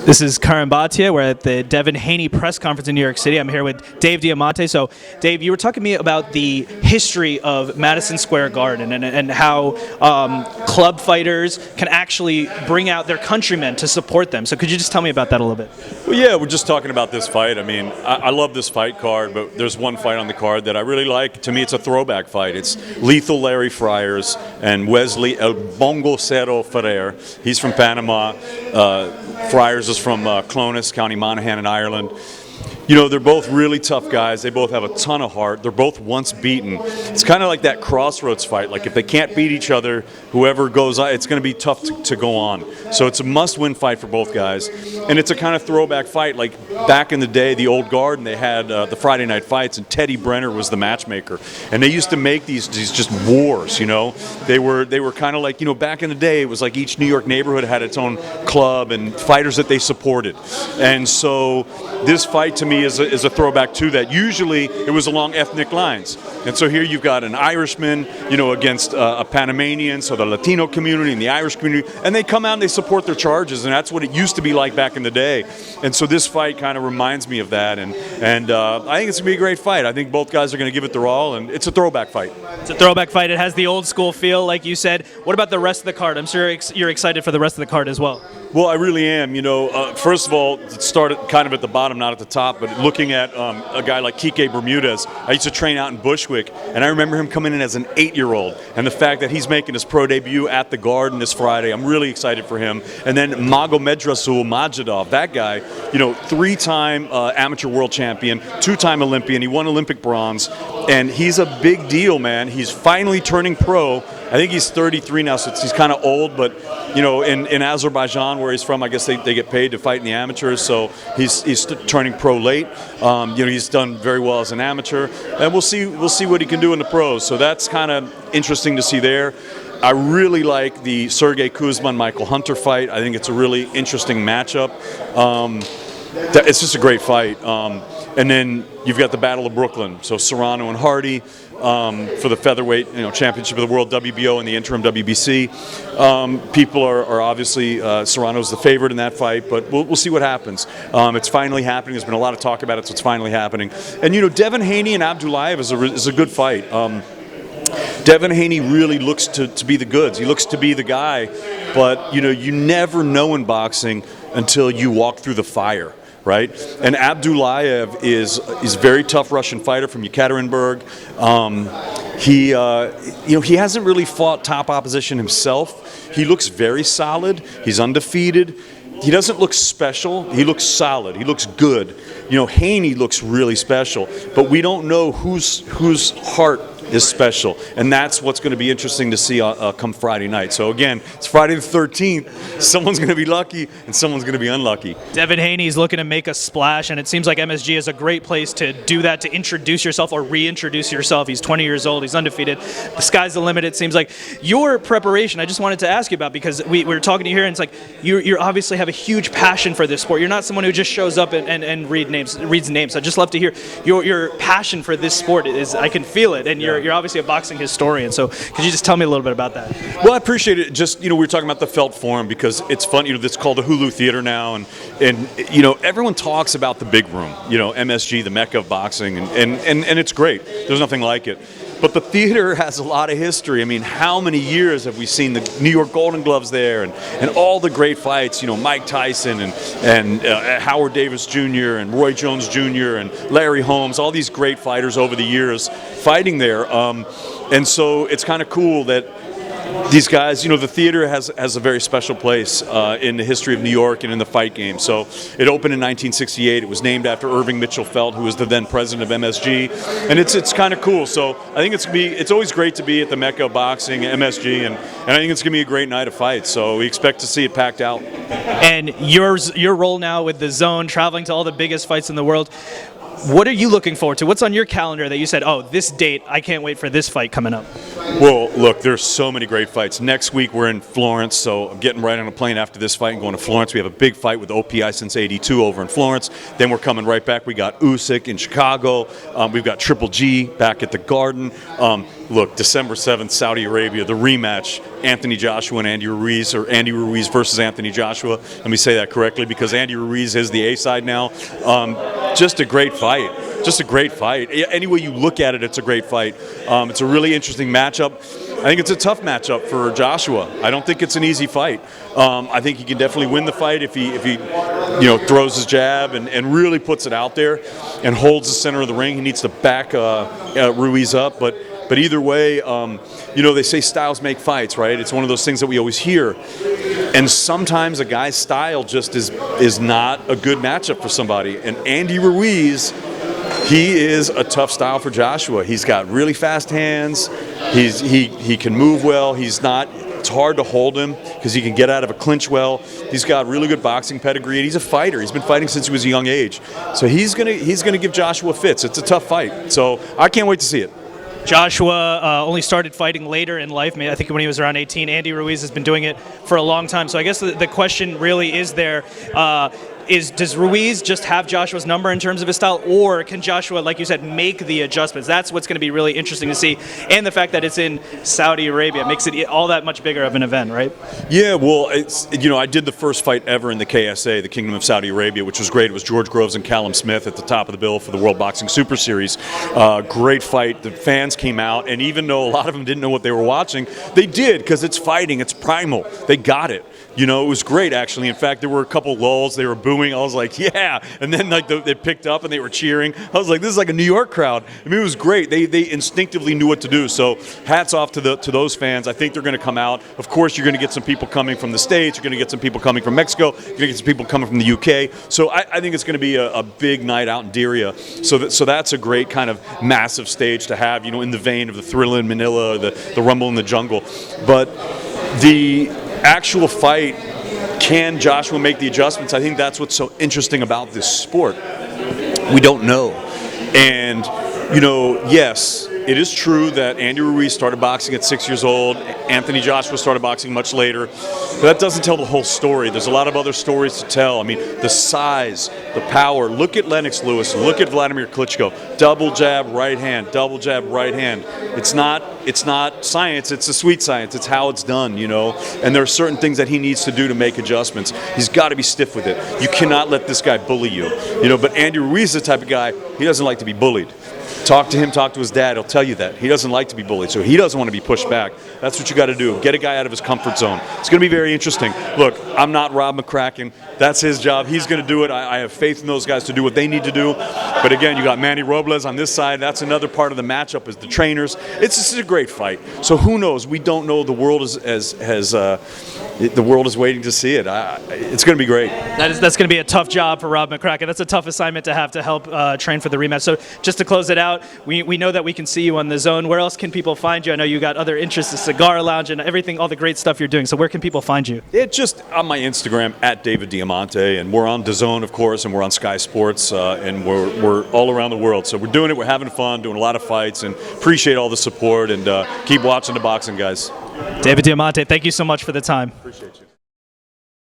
This is Curran Bhatia. We're at the Devin Haney press conference in New York City. I'm here with David DIamante. So, Dave, you were talking to me about the history of Madison Square Garden and how club fighters can actually bring out their countrymen to support them. So could you just tell me about that a little bit? Well, yeah, we're just talking about this fight. I mean, I love this fight card, but there's one fight on the card that I really like. To me, it's a throwback fight. It's Lethal Larry Friars and Wesley El Bongo Cero Ferrer. He's from Panama. Friars is from Clones, County Monaghan in Ireland. You know, they're both really tough guys. They both have a ton of heart. They're both once beaten. It's kind of like that crossroads fight. Like if they can't beat each other, whoever goes on, it's going to be tough to go on. So it's a must-win fight for both guys. And it's a kind of throwback fight. Like back in the day, the old guard, and they had the Friday night fights, and Teddy Brenner was the matchmaker. And they used to make these just wars, you know. They were kind of like, you know, back in the day, it was like each New York neighborhood had its own club and fighters that they supported. And so this fight to me is a throwback to that. Usually it was along ethnic lines. And so here you've got an Irishman, you know, against a Panamanian, so the Latino community and the Irish community, and they come out and they support their charges, and that's what it used to be like back in the day. And so this fight kind of reminds me of that, and I think it's going to be a great fight. I think both guys are going to give it their all, and it's a throwback fight. It's a throwback fight. It has the old school feel, like you said. What about the rest of the card? I'm sure you're excited for the rest of the card as well. Well, I really am. You know, first of all, it started kind of at the bottom, not at the top, but looking at a guy like Kike Bermudez, I used to train out in Bushwick, and I remember him coming in as an 8-year-old, and the fact that he's making his pro debut at the Garden this Friday, I'm really excited for him. And then Magomedrasul Majidov, that guy, you know, 3-time amateur world champion, 2-time Olympian, he won Olympic bronze, and he's a big deal, man. He's finally turning pro. I think he's 33 now, so he's kind of old, but, you know, in Azerbaijan, where he's from, I guess they get paid to fight in the amateurs, so he's turning pro late. You know, he's done very well as an amateur, and we'll see what he can do in the pros. So that's kind of interesting to see there. I really like the Sergey Kuzma and Michael Hunter fight. I think it's a really interesting matchup. It's just a great fight. And then you've got the Battle of Brooklyn. So Serrano and Hardy for the featherweight, you know, championship of the world, WBO and the interim WBC. People are obviously Serrano's the favorite in that fight, but we'll see what happens. It's finally happening. There's been a lot of talk about it, so it's finally happening. And you know, Devin Haney and Abdullaev is a good fight. Devin Haney really looks to be the goods. He looks to be the guy, but you know, you never know in boxing until you walk through the fire. Right, and Abdullaev is a very tough Russian fighter from Yekaterinburg. You know, he hasn't really fought top opposition himself. He looks very solid. He's undefeated. He doesn't look special. He looks solid. He looks good. You know, Haney looks really special, but we don't know whose heart is special, and that's what's going to be interesting to see come Friday night. So again, it's Friday the 13th. Someone's going to be lucky, and someone's going to be unlucky. Devin Haney is looking to make a splash, and it seems like MSG is a great place to do that, to introduce yourself or reintroduce yourself. He's 20 years old. He's undefeated. The sky's the limit, it seems like. Your preparation, I just wanted to ask you about, because we were talking to you here, and it's like you obviously have a huge passion for this sport. You're not someone who just shows up and reads names. I'd just love to hear your passion for this sport. I can feel it, and you're obviously a boxing historian, so could you just tell me a little bit about that? Well, I appreciate it. Just, you know, we were talking about the Felt Forum because it's fun. You know, it's called the Hulu Theater now, and you know, everyone talks about the big room. You know, MSG, the mecca of boxing, and it's great. There's nothing like it. But the theater has a lot of history. I mean, how many years have we seen the New York Golden Gloves there, and all the great fights? You know, Mike Tyson and Howard Davis Jr. and Roy Jones Jr. and Larry Holmes, all these great fighters over the years fighting there. And so it's kind of cool that these guys, you know, the theater has a very special place in the history of New York and in the fight game. So it opened in 1968. It was named after Irving Mitchell Felt, who was the then president of MSG, and it's kind of cool. So I think it's always great to be at the mecca of boxing, MSG, and I think it's going to be a great night of fights. So we expect to see it packed out. And your role now with the Zone, traveling to all the biggest fights in the world. What are you looking forward to? What's on your calendar that you said, oh, this date, I can't wait for this fight coming up? Well, look, there's so many great fights. Next week we're in Florence, so I'm getting right on a plane after this fight and going to Florence. We have a big fight with OPI since '82 over in Florence. Then we're coming right back. We got Usyk in Chicago. We've got Triple G back at the Garden. look, December 7th, Saudi Arabia, the rematch, Anthony Joshua and Andy Ruiz, or Andy Ruiz versus Anthony Joshua. Let me say that correctly because Andy Ruiz is the A side now. Just a great fight. Just a great fight. Any way you look at it, it's a great fight. It's a really interesting matchup. I think it's a tough matchup for Joshua. I don't think it's an easy fight. I think he can definitely win the fight if he throws his jab and really puts it out there and holds the center of the ring. He needs to back Ruiz up, but either way, they say styles make fights, right? It's one of those things that we always hear. And sometimes a guy's style just is not a good matchup for somebody. And Andy Ruiz, he is a tough style for Joshua. He's got really fast hands. He can move well. It's hard to hold him because he can get out of a clinch well. He's got really good boxing pedigree, and he's a fighter. He's been fighting since he was a young age. So he's gonna give Joshua fits. It's a tough fight. So I can't wait to see it. Joshua only started fighting later in life. I think when he was around 18. Andy Ruiz has been doing it for a long time. So I guess the question really is there, does Ruiz just have Joshua's number in terms of his style, or can Joshua, like you said, make the adjustments? That's what's going to be really interesting to see. And the fact that it's in Saudi Arabia makes it all that much bigger of an event, right? Yeah, well, I did the first fight ever in the KSA, the Kingdom of Saudi Arabia, which was great. It was George Groves and Callum Smith at the top of the bill for the World Boxing Super Series. Great fight. The fans came out, and even though a lot of them didn't know what they were watching, they did because it's fighting. It's primal. They got it. It was great, actually. In fact, there were a couple lulls. They were booing. I was like, yeah. And then they picked up and they were cheering. I was like, this is like a New York crowd. I mean, it was great. They instinctively knew what to do. So hats off to those fans. I think they're going to come out. Of course, you're going to get some people coming from the States. You're going to get some people coming from Mexico. You're going to get some people coming from the UK. So I think it's going to be a big night out in Diriyah. So that's a great kind of massive stage to have, in the vein of the Thrilla in Manila, the Rumble in the Jungle. But the actual fight, can Joshua make the adjustments? I think that's what's so interesting about this sport. We don't know. And, yes, it is true that Andy Ruiz started boxing at 6 years old. Anthony Joshua started boxing much later. But that doesn't tell the whole story. There's a lot of other stories to tell. I mean, the size, the power. Look at Lennox Lewis. Look at Vladimir Klitschko. Double jab, right hand. Double jab, right hand. It's not science. It's a sweet science. It's how it's done, And there are certain things that he needs to do to make adjustments. He's got to be stiff with it. You cannot let this guy bully you. But Andy Ruiz is the type of guy, he doesn't like to be bullied. Talk to him, talk to his dad, he'll tell you that. He doesn't like to be bullied, so he doesn't want to be pushed back. That's what you got to do. Get a guy out of his comfort zone. It's going to be very interesting. Look, I'm not Rob McCracken. That's his job. He's going to do it. I have faith in those guys to do what they need to do. But again, you got Manny Robles on this side. That's another part of the matchup is the trainers. This is a great fight. So who knows? We don't know. The world the world is waiting to see it. It's going to be great. That's going to be a tough job for Rob McCracken. That's a tough assignment to have to help train for the rematch. So just to close it out, we know that we can see you on the Zone. Where else can people find you? I know you got other interests, the Cigar Lounge and everything, all the great stuff you're doing. So where can people find you? It's just on my Instagram at David DIamante, and we're on DAZN, of course, and we're on Sky Sports, and we're all around the world. So we're doing it. We're having fun, doing a lot of fights, and appreciate all the support. And keep watching the boxing, guys. David DIamante, thank you so much for the time. Appreciate you.